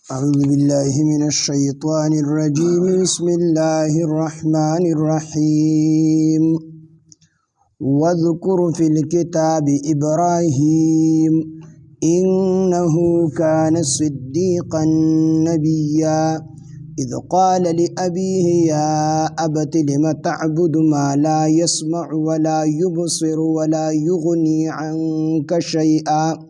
أعوذ بالله من الشيطان الرجيم بسم الله الرحمن الرحيم واذكر في الكتاب إبراهيم إنه كان صديقا نبيا إذ قال لأبيه يا أبت لم تعبد ما لا يسمع ولا يبصر ولا يغني عنك شيئا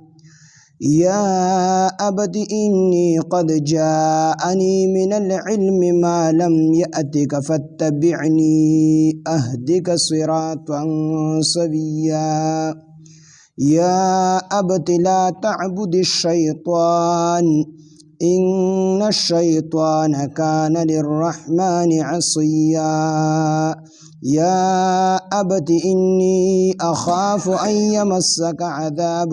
يا أبت إني قد جاءني من العلم ما لم يأتك فاتبعني أهدك صراطا سويا يا أبت لا تعبد الشيطان إن الشيطان كان للرحمن عصيا يا أبت إني أخاف أن يمسك عذاب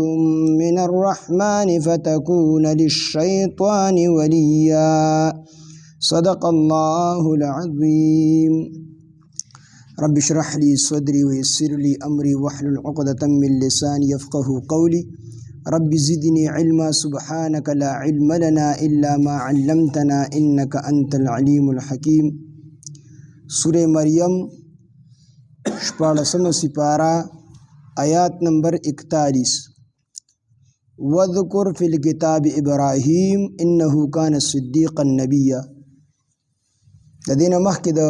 من الرحمن فتكون للشيطان وليا صدق الله العظيم رب اشرح لي صدري ويسر لي أمري واحلل عقدة من لساني يفقه قولي رب زدني علما سبحانك لا علم لنا إلا ما علمتنا إنك أنت العليم الحكيم سورة مريم شپاڑسم سپارہ آیات نمبر 41 وذکر فی الکتاب ابراہیم انہو کان صدیقا نبیا دین مخک دا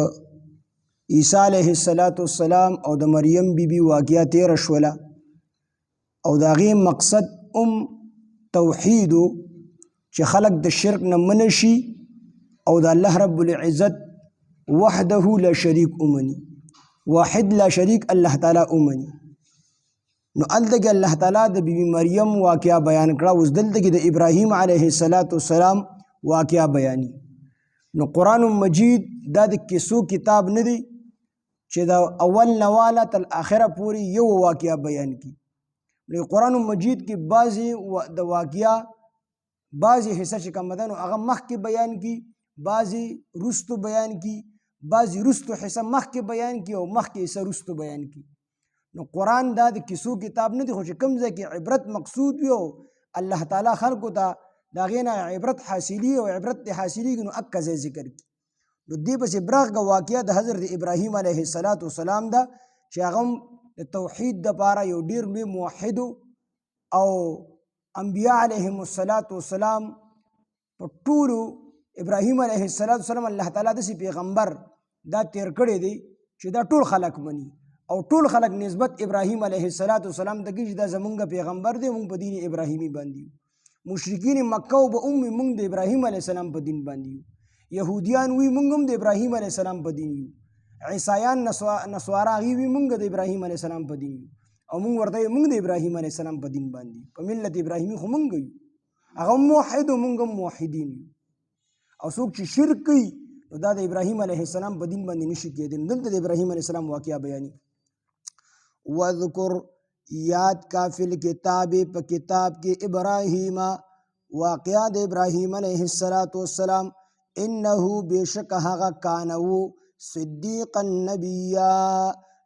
عیسیٰ علیہ السلام او دا مریم بی بی واقعہ تیر شولا او دا غی مقصد توحیدو چی خلق دا شرک نمنشی او دا اللہ رب العزت وحدہ لا شریک امنی واحد لا شریک اللہ تعالی امنی نو الدگی اللہ تعالی دا بی بی مریم واقعہ بیان کرا اس دلدگی دا ابراہیم علیہ السلام واقعہ بیانی نو قرآن مجید دا کسو کتاب ندی چی دا اول نوالا تل آخرہ پوری یو واقعہ بیان کی قرآن مجید کی بعضی دا واقعہ بعضی حصہ چکم مدن اغم مخ کی بیان کی بعضی رستو بیان کی بعضی رستو حصہ مخ کے بیان کی اور مخ کے حصہ رستو بیان کی نو قرآن دا کسو کتاب نہیں خوش کمزے کی عبرت مقصود بھی ہو اللہ تعالیٰ خلق تا دا غینا عبرت حاصلی اور عبرت حاصلی کی نو اکا زی ذکر کی نو دی بس ابراغ کا واقعہ دا حضرت ابراہیم علیہ السلام دا شاغم توحید دا پارا یو دیر لوی موحدو او انبیاء علیہ السلام پٹولو ابراہیم علیہ السلام اللہ تعالیٰ دسی پیغمبر دا تیر کڑی دی چی دا طول خلق منی او طول خلق نسبت ابراہیم علیہ السلام دا گیش دا زمونگا پیغمبر دی مونگ پا دین ابراہیمی باندیو مشرکین مکہ با مونگ دا ابراہیم علیہ السلام پا دین باندیو یہودیان وی مونگم دا ابراہیم علیہ السلام پا دینیو عیسائیان نسوارا غیوی مونگ دا ابراہیم علیہ السلام پا دینیو او مونگ ورطای مونگ دا ابراہیم علیہ السلام پا دین باندیو پا ملت ابراہیمی خو مونگ گیو اغم موحد و مونگم موحدینیو او سوک چی شرک کی دا ابراہیم علیہ السلام پا دین باندی نشک کیا دین دلتا دا ابراہیم علیہ السلام واقعہ بیانی وذکر یاد کا فی الکتاب پا کتاب کے ابراہیم واقعہ دا ابراہیم علیہ السلام انہو بے شک حقا کانو صدیقا نبیا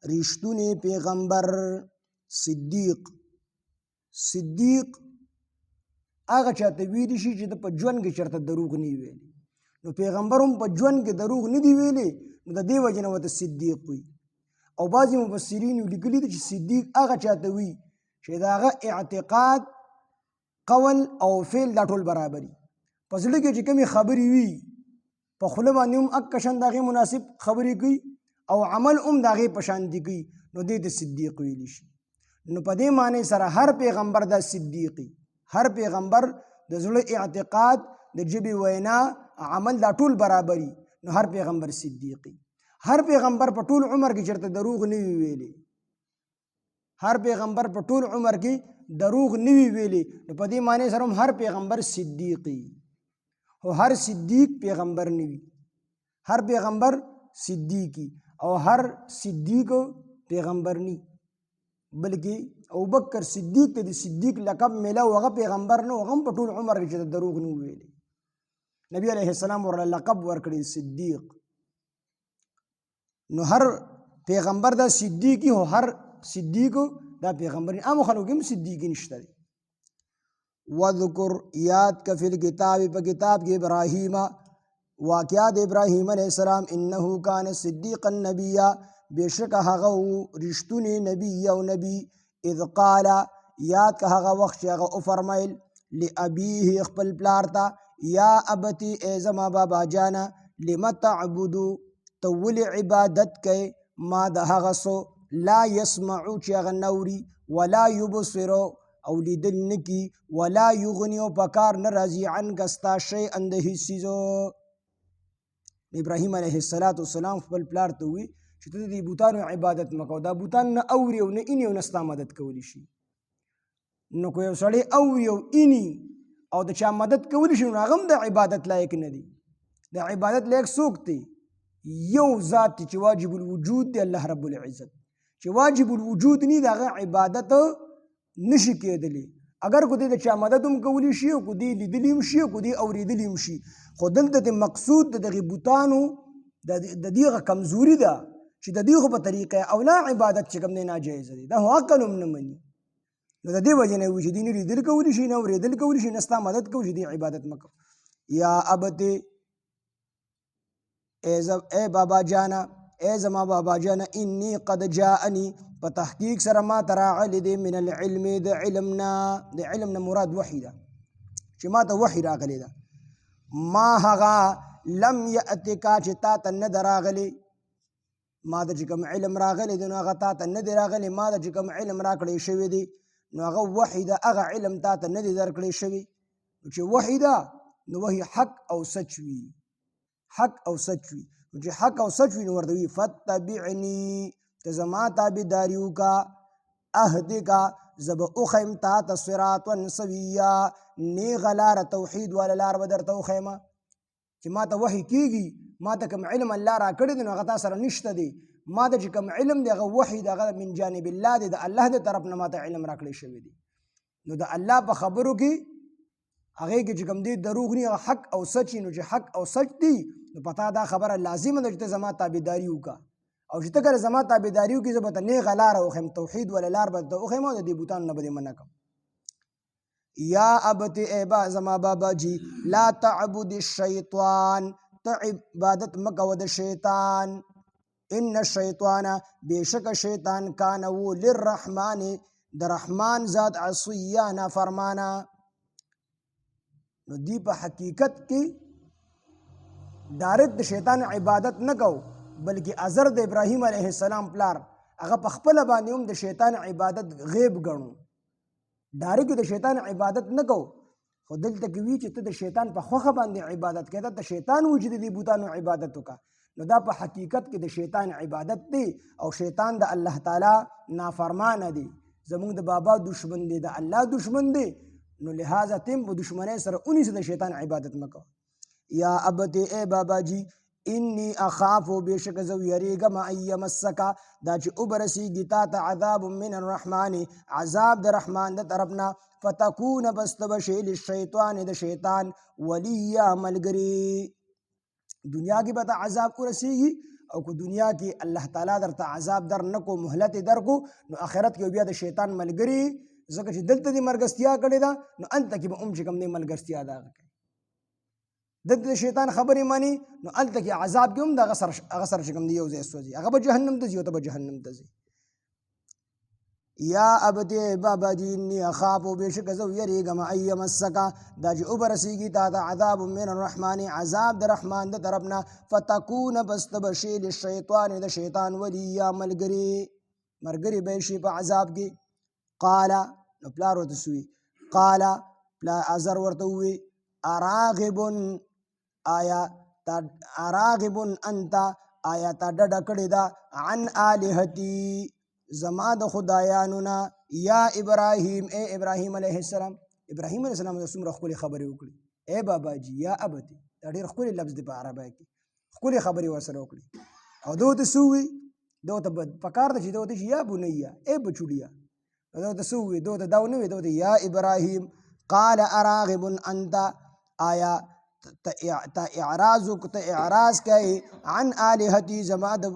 رشتون پیغمبر صدیق آغا چاہتا ویدی شی چی دا پا جون کے چرتا دروغ نہیں ویلی نو پیغمبرم پا جون کے دروغ نہیں دی ویلی نو دا دیو جنہ وطا صدیق ہوئی او بعضی مفسرین لکلی دا چی صدیق آغا چاہتا ہوئی چی دا آغا اعتقاد قول او فعل دا ٹول برابری پس لکے چی کمی خبری ہوئی پا خلبانی اکشن دا غی مناسب خبری کی او عمل دا غی پشاندی کی نو دیتا صدیق ویلی شی نو پا دے معنی سر ہر پیغمبر دا صدیقی ہر پیغمبر دا ذل اعتقاد دا جب وینا عمل دا طول برابری نو ہر پیغمبر صدیقی ہر پیغمبر پا طول عمر کی چرتا دروغ نوی ویلی ہر پیغمبر پا طول عمر کی دروغ نوی ویلی نو پا دی معنی سرم ہر پیغمبر صدیقی ہو ہر صدیق پیغمبر نوی ہر پیغمبر صدیقی او ہر صدیق پیغمبر نی بلکہ ابوبکر صدیق تے صدیق لقب ملا وغا پیغمبر نو غم پٹول عمر کی چتا دروغ نو ویلے نبی علیہ السلام ورہ لقب ورکڑی صدیق نو ہر پیغمبر دا صدیقی ہو ہر صدیق دا پیغمبر عام خلوقیم صدیقی نشتا دی وذکر یاد کا فی الکتاب پا کتاب کی ابراہیم واقعات ابراہیم علیہ السلام انہو کان صدیقا نبیا بے شک هغه رشتون نبی او نبی اذ قال یاد کا هغه وخت هغه او فرمایل لابیه خپل پلارتا یا ابتی ای زما بابا جانا لم تعبدو تول عبادت کئ ما د هغه سو لا يسمعو چې هغه نوري ولا يبصرو او لیدل نکی ولا یغنیو پکار نرازی عنک استا شیئا د هیڅ چیزو. ابراهیم علیه السلام خپل پلار ته وی چې ته د بوتانو عبادت مکو، دا بوتان نه اوري او نه اینی او نه ستا مدد کولی شي. نو که یو سړی اوري او اینی او د چا مدد کولی شي نو هغه هم د عبادت لایق نه دی. د عبادت لایق څوک دی؟ یو ذات چې واجب الوجود دی، الله رب العزت. چې واجب الوجود نی دغه عبادت نشي کېدلی. اگر کو دې د چا مدد هم کولی شي او کو دې لیدلی هم شي او کو دې اورېدلی هم شي، خو دلته د مقصود د دغې بوتانو د دې هغه کمزوري ده چې د دې خو په طریقه اولا عبادت چې کوم دی ناجایزه دی، دا خو عقل هم نه مني. نو د دې وجې نه وي چې دې نه لیدل کولی شي نه اورېدل کولی شي نه ستا مدد کولی شي، دې عبادت مه کوه. یا ابتې اے بابا جانا، اے زما بابا جانا، انی قد جاءنی په تحقیق سره ما ته راغلی دی من العلم د علمنا، د علم نه مراد وحی ده چې ما ته وحی راغلی ده. ما هغه لم یأتکا چې تا ته نه ده راغلی، ما ته چې کوم علم راغلی دی نو هغه تا ته نه دی راغلی. ما ته چې کوم علم راکړی شوی دی نو هغه وحی ده، هغه علم تا ته نه دی درکړی شوی. چې وحی ده نو وحی حق او سچ وي، حق او سچ وي. چې حق او سچ وي نو ورته وي فتبعنی، ته زما تابعداري وکړه، اهدکا زه به وښیم تا ته صراطا سویا، نیغه لاره توحید والا لار به درته وښیم. چې ما ته وحی کېږي، ما ته کوم علم الله راکړی دی نو هغه تا سره نشته دی. ما ته چې کوم علم دی هغه وحی دی، هغه من جانب الله دی، د الله د طرف نه ما ته علم راکړی شوی دی. نو د الله په خبرو کې هغې کې چې کوم دی دروغ نی، هغه حق او سچ نو چې حق او سچ دی نو په تا دا خبره لازمه ده چې ته زما تابعداري وکړه. او چې ته کله زما تابعداري وکړې زه به ته نیغه لاره وښیم، توحید والا لار به ته وښیم او د دې بوتانو نه به دې منع کړم. یا ابت ای زما بابا جی لا تعبد الشیطان، ته عبادت مه کوه د شیطان. ان الشیطان بېشکه شیطان کان و للرحمن، د رحمان ذات عصیا نافرمانه. نو دی په حقیقت کې ډایرکټ د شیطان عبادت نه کو، بلکې ازر د ابراهیم علیه السلام پلار هغه په خپله باندې هم د شیطان عبادت غیب ګڼو، ډایرکټ د شیطان عبادت نه کو. خو دلته کې وي چې ته د شیطان په خوښه باندې عبادت کوې، ته شیطان وي چې د دې بوتانو عبادت وکړه. نو دا په حقیقت کې د شیطان عبادت دی او شیطان د الله تعالی نافرمانه دی، زمونږ د بابا دشمن دی، د الله دشمن دی. نو لہذا تم په دشمنۍ سره اونیسه د شیطان عبادت مه کوه. یا ابت ای بابا جی انی اخافو بېشک زه ویریږم ان یمسکه دا چې وبرسیږي تا ته عذاب من الرحمن، عذاب د رحمان د طرف نه، فتکون بس ته به شې للشیطان د شیطان ولیا ملګري. دنیا کې به ته عذاب ورسیږي او که دنیا کې الله تعالی درته عذاب در نه کو، مهلت یې در کو، نو آخرت کې بیا د شیطان ملګري، ځکه چې دلته دې ملګرتیا کړې ده نو هلته کې به هم چې کوم دی ملګرتیا د هغه کوي. دلته د شیطان خبرې مانی نو هلته کې عذاب کې هم د هغه سره چې کوم دی یو ځای سوځي، هغه به جهنم ته ځي او ته به جهنم ته ځي. یا ابتی بابا جی انی اخافو بېشکه زه ویریږم ان یمسکه دا چې وبرسیږي تا ته عذاب من الرحمن، عذاب د رحمان د طرف نه، فتکون بس ته به شې للشیطان د شیطان ولیا ملګري، ملګري به شي په عذاب کې. قال نو پلار ورته سوي، قال پلار ازر ورته ووي اراغب آیا تا اراغب انت آیا تا ډډه کړې ده عن الهتی زما د خدایانو نه، یا ابراهیم اے ابراهیم علیه السلام. ابراهیم علیه السلام ته څومره ښکلې خبرې وکړي، اے بابا جی یا ابتي، دا ډېر ښکلی لفظ دی په عربی کې، ښکلې خبرې ورسره وکړي. او ده ورته څه ووي، ده ورته پکار ده چې ده ورته یا بنیه اے بچوډیه، ده ورته څه ووي، ده ورته دا ونه وي، ده ورته یا ابراهیم. قال اراغب انت آیا ته اعراض کوي عن الهتی زما د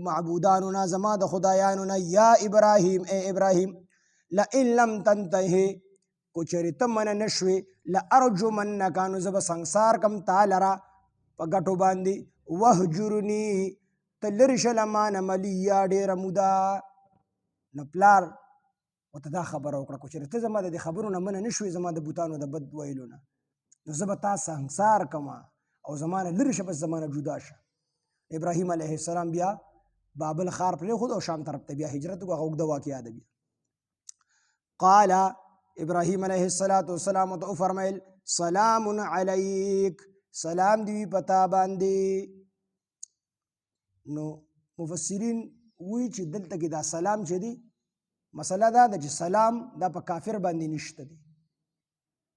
معبودانو نه، زما د خدایانو نه، یا ابراهیم اے ابراهیم. لئن لم تنتهي کو چېرې ته منع نه شوې لارجمنک نو زه به سنګسار کم تا لره په ګټو باندې وهجرني ته لرې شه له مانه ملیه ډېره موده. نو پلار ورته دا خبره وکړه کو چېرې ته زما د دې خبرو نه منع نه شوې زما د بوتانو د بد ویلو نه نو زه به تا سنګسار کما او زما نه لرې شه بس زما نه جدا شه. ابراهیم علیه السلام بیا بابل ښار پرېښود او شام طرف ته بیا هجرت وکړو. هغه اوږده واقعه ده. بیا قال ابراهیم علیه السلام ورته وفرمیل سلام علیک سلام دی وي په تا باندې. نو مفسرین وایي چې دلته کې دا سلام چې دی مسله دا ده چې سلام دا په کافر باندې نشته دی.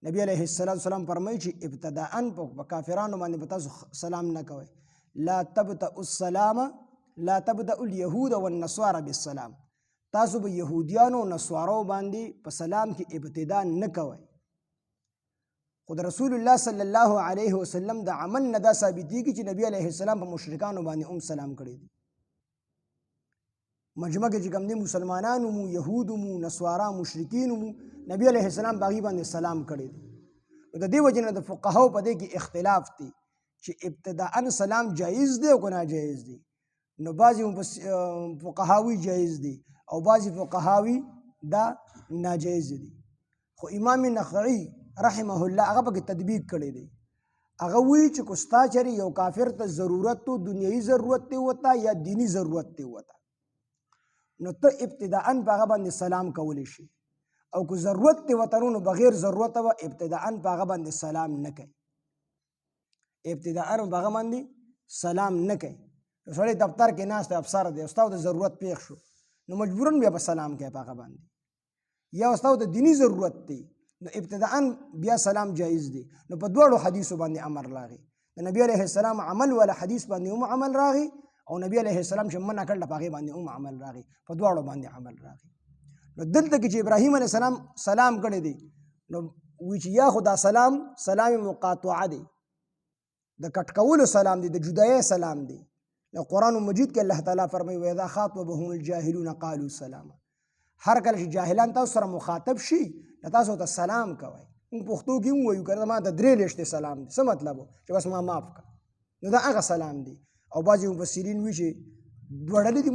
نبی علیه السلام فرمایي چې ابتداءً په کافرانو باندې به تاسو سلام نه کوئ. لا تبدأ السلام لا تبدأ اليهود والنصارى بالسلام. تاسو به يهوديانو او نصارو باندې په سلام کې ابتدا نه کوئ. خود رسول الله صلی الله علیه وسلم د عمل نه دا ثابتېږي چې نبی علیه السلام په مشرکانو باندې سلام کړی دی. مجمع کې چې کوم دي مسلمانانو مو یهودو مو نصارا مشرکینو مو نبی علیه السلام په هغې باندې سلام کړی دی. د دې وجې نه د فقهاو په دې کې اختلاف دی چې ابتداءً سلام جایز دی او که ناجایز دی. نو بعضې فقهاوي جایز دی او بعضې فقهاوي دا ناجایز دی. خو امام نخعي رحمه الله هغه پکې تطبیق کړی دی. هغه وایي چې که ستا چېرې یو کافر ته ضرورت تو دنیایي ضرورت دی وته یا دینی ضرورت دی وته نو ته ابتداءً په هغه باندې سلام کولی شي او که ضرورت دی وته نو بغیر ضرورته به ابتداءً په هغه باندې سلام نه کوي. ابتداءً په هغه باندې سلام نه کوي. سړی دفتر کې ناست دی افسر دی او ستا د ضرورت پیښ شو نو مجبوراً بیا به سلام کوي په هغه باندې. یا ستا د دیني ضرورت دی نو ابتداءً بیا سلام جایز دی. نو په دواړو حدیثو باندې امر راغی. د نبی علیه السلام عمل والا حدیث باندې هم عمل راغی او نبی علیه السلام چې منع کړل په هغې باندې هم عمل راغی. په دواړو باندې عمل راغی. نو دلته کې چې ابراهیم علیه السلام سلام کړی دی نو وایي چې یا خو دا سلام مقاطعه دی د کټ کولو سلام دی د جدایۍ سلام دی. قرآن مجید کې الله تعالی فرمایي وإذا خاطبهم الجاهلون قالوا سلاما. هر کله چې جاهلان تاسو سره مخاطب شي نو تاسو ته سلام کوئ. موږ پښتو کې هم وایو که ما ته 3 لیشتې سلام دی. څه مطلب و چې بس ما معاف کړه نو دا هغه سلام دی. او بعضې مفسرین وایي چې دوه ډلې دي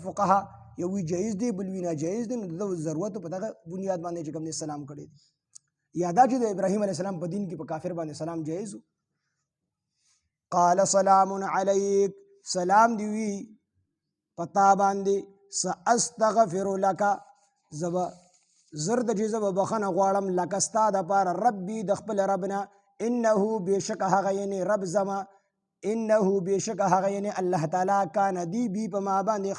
فقها یو وایي جایز دی بل وایي ناجایز دی. نو د ضرورت په دغه بنیاد باندې چې کوم دی سلام کړی دی. یا دا چې د ابراهیم علیه السلام په دین کې په کافر باندې سلام جایز و. قال سلام علیک سلام دی وی پتا باندې ساستغفر لک زرد چې زه به بخښنه غواړم لکه ستا دپاره ربي د خپل ربنه انه بېشکه هغه یعنې رب زما انه بېشکه هغه یعنې الله تعالی کان دی بي په ما باندې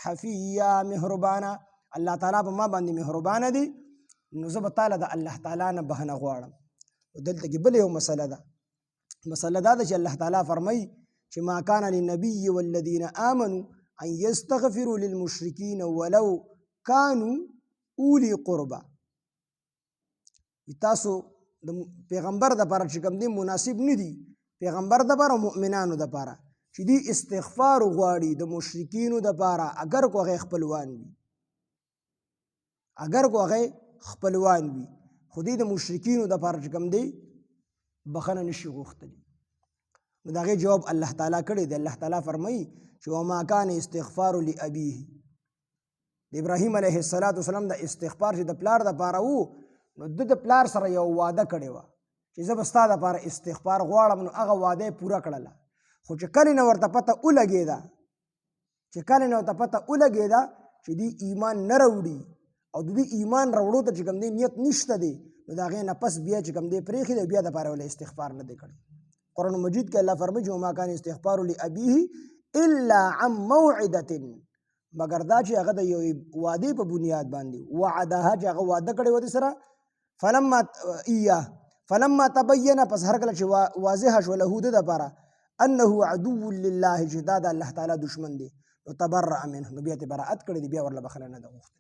حفیه مهربانه. الله تعالی په ما باندې مهربانه دی نو زه به تعالی د الله تعالی نه بخښنه غواړم. دلته کې بل یو مسله ده. مسله دا ده چې الله تعالی فرمایي چې ما کان للنبي والذین آمنوا ان یستغفروا للمشرکین ولو کانوا اولی قربا. تاسو د پیغمبر دپاره چې کوم دی مناسب نه دي پیغمبر دپاره او مؤمنانو دپاره چې دی استغفار غواړي د مشرکینو دپاره اگر کو هغه خپلوان وي خو دی د مشرکینو دپاره چې کوم دی بخښنه نشي غوښتلی. نو د هغې جواب الله تعالی کړی دی. الله تعالی فرمایي چې وما کان استغفار لابیه. د ابراهیم علیه السلام د استغفار چې د پلار دپاره وو نو د پلار سره یو وعده کړې وه چې زه به ستا دپاره استغفار غواړم. نو هغه وعده یې پوره کړله. خو چې کله نه ورته پته ولګېده چې دی ایمان نه راوړي او د دې ایمان راوړو ته چې کوم دی نیت نشته دی نو د هغې نه پس بیا چې کوم دی پرېښي دی بیا دپاره ولې استغفار نه دی کړی. قرآن مجید کې الله فرمایي چې وما کان استغفار لابیه الا عن موعده مگر دا چې هغه د یو وعدې په بنیاد باندې وعدها چې هغه وعده کړې وه د سره فلما تبین پس هر کله چې واضحه شوه له د دپاره انه عدو لله چې دا د الله تعالی دشمن دی نو تبرأ منه نو بیا ترې براءت کړی دی بیا ورله بخښنه نه ده غوښتلې.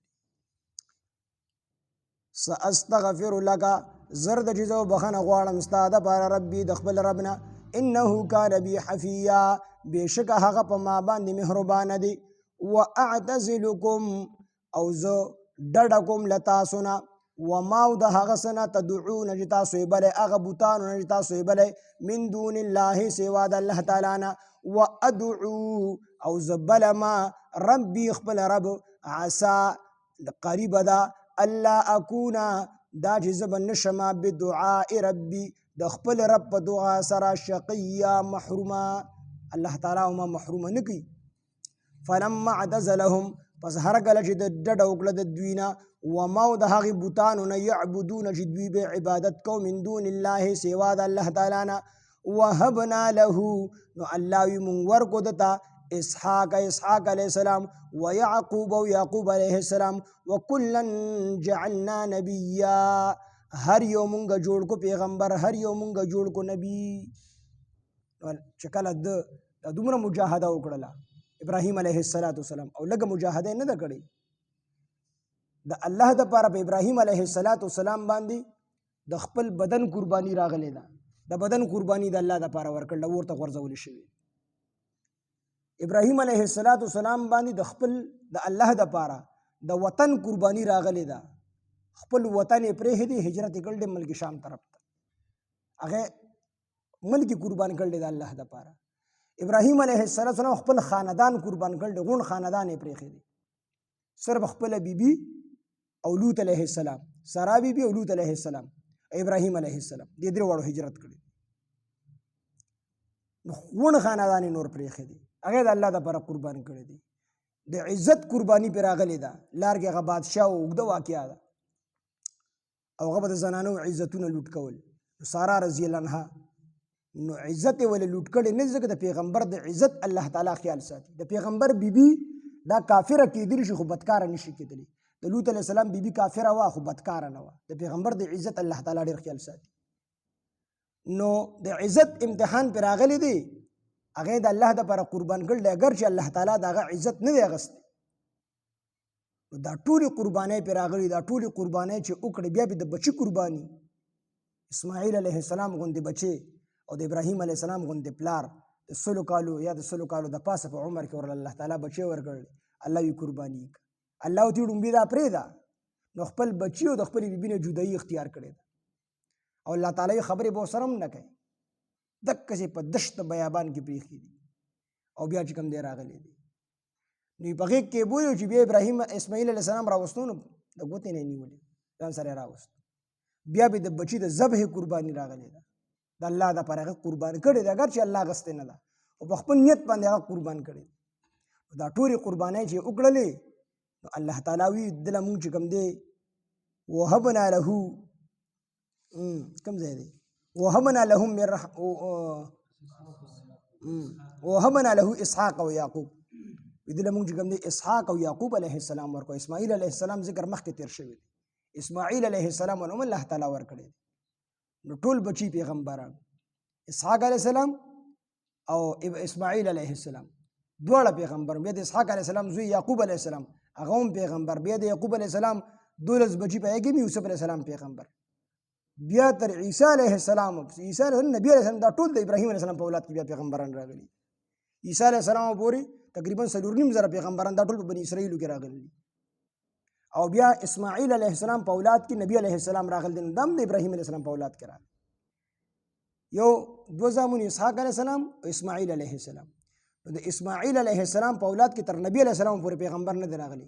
ساستغفر لک زر د چې زه بخښنه غواړم ستا دپاره ربي د خپل رب نه انه کان بي حفیه بېشکه هغه په ما باندې مهربانه دی. واعتزلکم او زه ډډه کوم له تاسو نه وما او د هغه څه نه تدعون چې تاسو یې بلئ هغه بوتانو نه چې تاسو یې بلئ من دون الله سوا د الله تعالی نه وادعو او زه بلما ربي خپل رب عسى قریبه ده الله اکونا دا چې زه به نشم بدعاء ربي د خپل رب په دعا سره شقیا محرومه الله تعالی ما محرومه نه کوي فلما اعتزلهم پس هر کله چې د ډډه وکړه د دوی نه وما او د هغې بوتانو نه یعبدون چې دوی به عبادت کو من دون الله سوا د الله تعالی نه وهبنا له نو الله وي مونږ ورکو دته اسحاق علیه السلام ويعقوب او یعقوب علیه السلام وکلا جعلنا نبیا هر یو مونږ جوړ کو پیغمبر هر یو مونږ جوړ کو نبی چې کله د دومره مجاهده وکړله ابراهیم علیه السلام او لږه مجاهده نه ده کړې د الله دپاره په ابراهیم علیه السلام باندې د خپل بدن قرباني راغلی ده د بدن قرباني د الله دپاره ورکړله ورته غورځولې شوې ابراهیم علیه السلام باندې د خپل د الله دپاره د وطن قرباني راغلی ده خپل وطن یې پرېښی دی هجرت یې کړی دی ملک شام طرف ته هغه ملک قربان کړی د الله دپاره ابراهیم علیه السلام خپل خاندان قربان کړی دی غون خاندان یې پرېښی دی صرف خپله بیبي او لوط علیه السلام سارا بیبي او لوط علیه السلام ابراهیم علیه السلام دې درې واړو هجرت کړی نو غون خاندان یې نور پرېښی دی هغه د الله دپاره قربان کړی دی د عزت قرباني پرې راغلی ده لار کې هغه بادشاه او اوږده واقعه ده او هغه به د زنانو عزتونه لوټ کول سارا رضی الله عنها نو عزت یې ولې لوټ کړی نه ځکه د پیغمبر د عزت الله تعالی خیال ساتي د پیغمبر بیبي دا کافره کېدلی شي خو بدکاره نشي کېدلی د لوط علیه السلام بیبي کافره وه خو بدکاره نه وه د پیغمبر د عزت الله تعالی ډېر خیال ساتي نو د عزت امتحان پرې راغلی دی هغه د الله دپاره قربان کړل اگر چې الله تعالی د هغه عزت نه دی اخیستی نو دا ټولې قربانۍ پرې راغلي دا ټولې قربانۍ چې وکړې بیا به د بچي قرباني اسماعیل علیه السلام غوندې بچی او د ابراهیم علیه السلام غوندې پلار د سلو کالو یا د سلو کالو د پاسه په عمر کې ورله الله تعالی بچی ورکړل الله وی قرباني الله ورته ډومبي دا پرېږده نو خپل بچي او د خپلې بیبي نه جدایي اختیار کړې ده او الله تعالی خبرې به ورسره هم نه کوي دقسې په دشت بیابان کې پرېښي دي او بیا چې کوم دی راغلی دی نو په غېږ کې بویو چې بیا ابراهیم اسماعیل علیه السلام راوستو نو د ګوتې نه یې نیولې ځان سره یې راوست بیا به د بچي د ذبح قرباني راغلی ده د الله دپاره هغه قربان کړی دی اگر چې الله اخیستی نه ده او په خپل نیت باندې هغه قربان کړی دا ټولې قربانۍ چې وکړلې نو الله تعالی وي دله مونږ چې کوم دی وهبنا له کوم ځای دی وهبنا لهم من وهبنا له اسحاق او یعقوب دله مونږ چې کوم دی اسحاق او یعقوب علیه السلام ورکړو اسماعیل علیه السلام ذکر مخکې تیر شوی دی اسماعیل علیه السلام ولهم الله تعالی ورکړی نو ټول بچي پیغمبران اسحاق علیه السلام او اسماعیل علیه السلام دواړه پیغمبر بیا د اسحاق علیه السلام زوی یعقوب علیه السلام هغه هم پیغمبر بیا د یعقوب علیه السلام 12 بچي په هغې کې یوسف علیه السلام پیغمبر بیا تر عیسی علیه السلام عیسی علیه نبی علیه السلام دا ټول د ابراهیم علیه السلام په اولاد کې بیا پیغمبران راغلي عیسی علیه السلام پورې تقریبا 4.5 پیغمبران دا ټول په بني اسرائیلو کې راغلي او بیا اسماعیل علیه السلام په اولاد کې نبی علیه السلام راغلی دی دا هم د ابراهیم علیه السلام په اولاد کې راغلی یو دوه زامن اسحاق علیه السلام او اسماعیل علیه السلام نو د اسماعیل علیه السلام په اولاد کې تر نبی علیه السلام پورې پیغمبر نه دی راغلی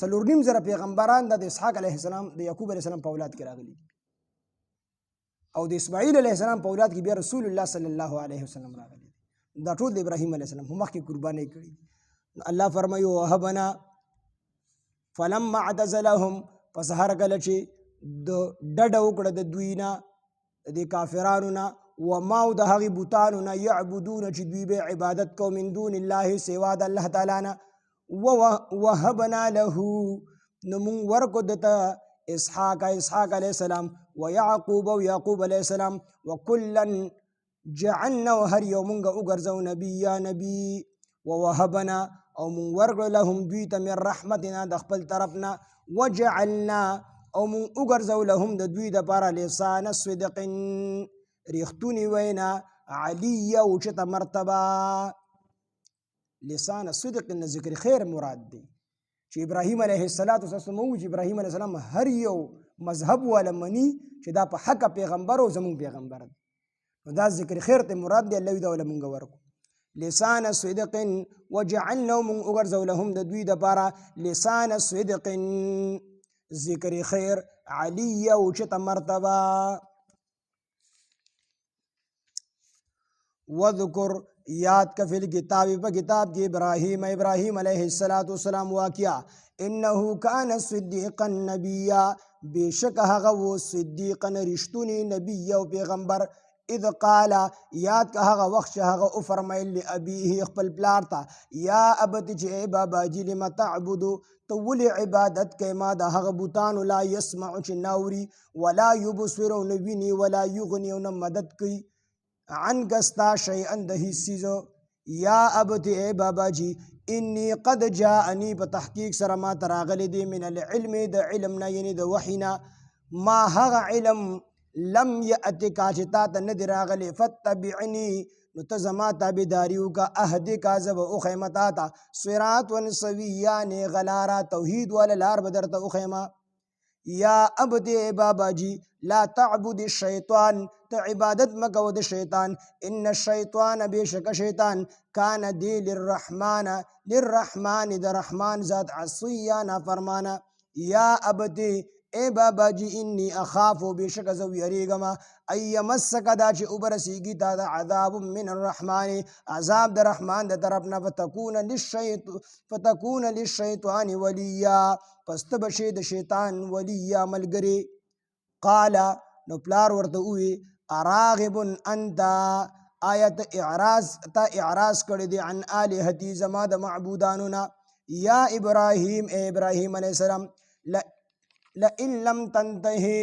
4.5 پیغمبران د اسحاق علیه السلام د یعقوب علیه السلام په اولاد کې راغلي او د اسماعیل علیه السلام په اولاد کې بیا رسول الله صلی الله علیه وسلم راغلی دا ټول د ابراهیم علیه السلام هم مخکې قربانۍ کړي الله فرمایي وهبنا فلما اعتزلهم پس هر کله چې د ډډه وکړه د دوی نه د دې کافرانو نه وما او د هغې بوتانو نه یعبدون چې دوی به عبادت کو من دون الله سوا د الله تعالی نه وهبنا له نو مونږ ورکو دته اسحاق علیه السلام ويعقوب او یعقوب علیه السلام وکلا جعلنا هر یو مونږ وګرځو نبي ووهبنا او مونږ ورکړو لهم دوی ته من رحمتنا د خپل طرفنا وجعلنا او مونږ وګرځو لهم د دوی دپاره لسان صدق ریښتونې وینا علیه اوچته مرتبه لسان صدق نه ذکر خیر مراد دی چې ابراهیم علیه السلام چې ابراهیم علیه السلام هر یو مذهب ولا منی چې دا په حق پیغمبر او زمون پیغمبر دی. نو دا ذکر خیر ته مراد دی الله دا ولا مونږ ورکو لسان صدق وجعلنا من اغرزو لهم د دوی د پاره لسان صدق ذکر خیر علی او چت مرتبه. وذکر یاد کا فی الکتاب په کتاب کې ابراہیم علیہ السلام واقعہ انه کان صدیقا نبیا بیشک هغه و صدیقا رښتونی نبی او پیغمبر. اذ قال یاد کا هغه وخت هغه او فرمایل لابیه خپل پلار ته یا ابت چې بابا جی لم تعبد تو ول عبادت کې ما د هغه بوتان لا يسمع چې ناوري ولا يبصر نبینی ولا یغنی نو مدد کوي عن گستا شیئا د هیڅ یا ابت بابا جی انی قد جاءنی په تحقیق سره ما تراغلی دی من العلم د علم نه یعنی د وحینا ما هغه علم لم یأتک چې تا ته نه دی راغلی فتبعنی نو ته زما تابعداري وکړه اهدک زه به وښیم تا ته صراطا سویا غلاره توحید والا لار به درته وښیم. یا ابد بابا جی لا تعبد الشیطان ته عبادت مکو د شیطان ان الشیطان بیشک شیطان کان دی للرحمن د رحمان ذات عصیا نافرمانا. یا ابد بابا جی انی اخاف بیشک زو یریگما ایمسک دا چې اوبرسیږي تا د عذاب من الرحمن عذاب د رحمان د طرف نه فتکون للشیطان ولیا پس ته بشي د شیطان ولیا ملګری. قال نو پلار ورته وی اراغب انت آیت اعراض کړی دی عن الہتی زما د معبودانو نه. یا ابراهیم ابراهیم علیہ السلام لئن لم تنتهي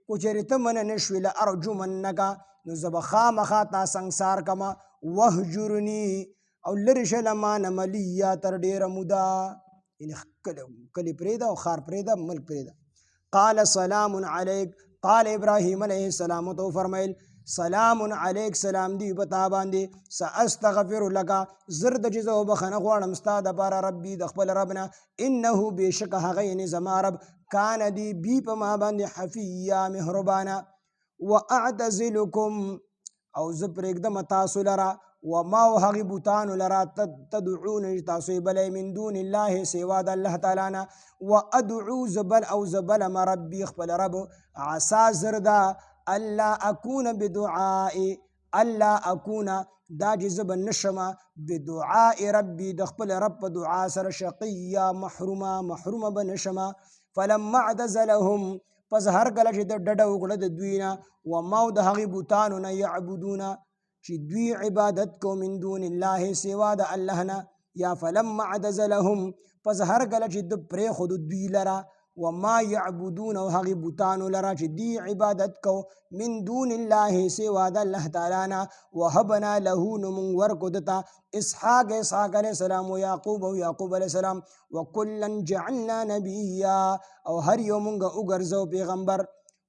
کچرت من نشوی لارجمنک نو زب خامخا تا سنگسار کما وهجرنی او لرشل مان ملیا تر ډیر مودا یعنی کلی پریدا او خار پریدا ملک پریدا. قال سلام علیک قال ابراهیم علیہ السلام تو فرمایل سلام علیک سلام دی پتا باندې ساستغفر لك زرد جزو بخنه غواړم ستا د بار ربي د خپل ربنا انه بیشک هغه یعنی زما رب کان دی بی په ما باندې حفیا مهربانا. واعتزلکم او ز پرېږدم تاسو لرا وما هغه بوتان لرا تدعون تاسو بلې من دون الله سوا د الله تعالی نه وادعو زبل او زبل ما ربي خپل رب عسى زردا الله اكون بدعاء الله اكون دا جزب نشما بدعاء ربي د خپل رب دعا سره شقيا محرومه بنشما. فلما اعتزلهم پس هر کله چې د ډډه وکړه د دوی نه وما د هغې بوتانو نه یعبدون چې دوی عبادت کو من دون الله سوا د الله نه. یا فلما اعتزلهم پس هر کله چې د پرېښود دوی لره وما يعبدون او هغې بوتانو لره چې دی عبادت کو من دون الله سوا د الله تعالی نه. وهبنا له نو مونږ ورکو دته اسحاق علیه السلام و یعقوب علیه السلام وکلا جعلنا نبیا او هر یو مونږ وګرځو پیغمبر.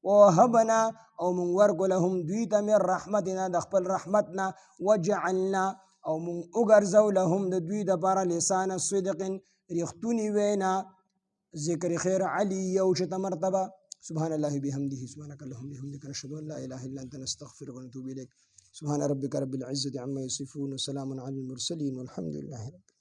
وهبنا او مونږ ورکو لهم دوی ته من رحمتنا د خپل رحمتنا وجعلنا او مونږ وګرځو لهم د دوی دپاره لسان صدق رښتونې وینا ذکر خیر علی او شت مرتبه. سبحان الله بحمده سبحانك اللهم بحمدك نشهد ان لا اله الا انت نستغفرك ونتوب اليك. سبحان ربك رب العزه عما يصفون وسلام على المرسلين والحمد لله رب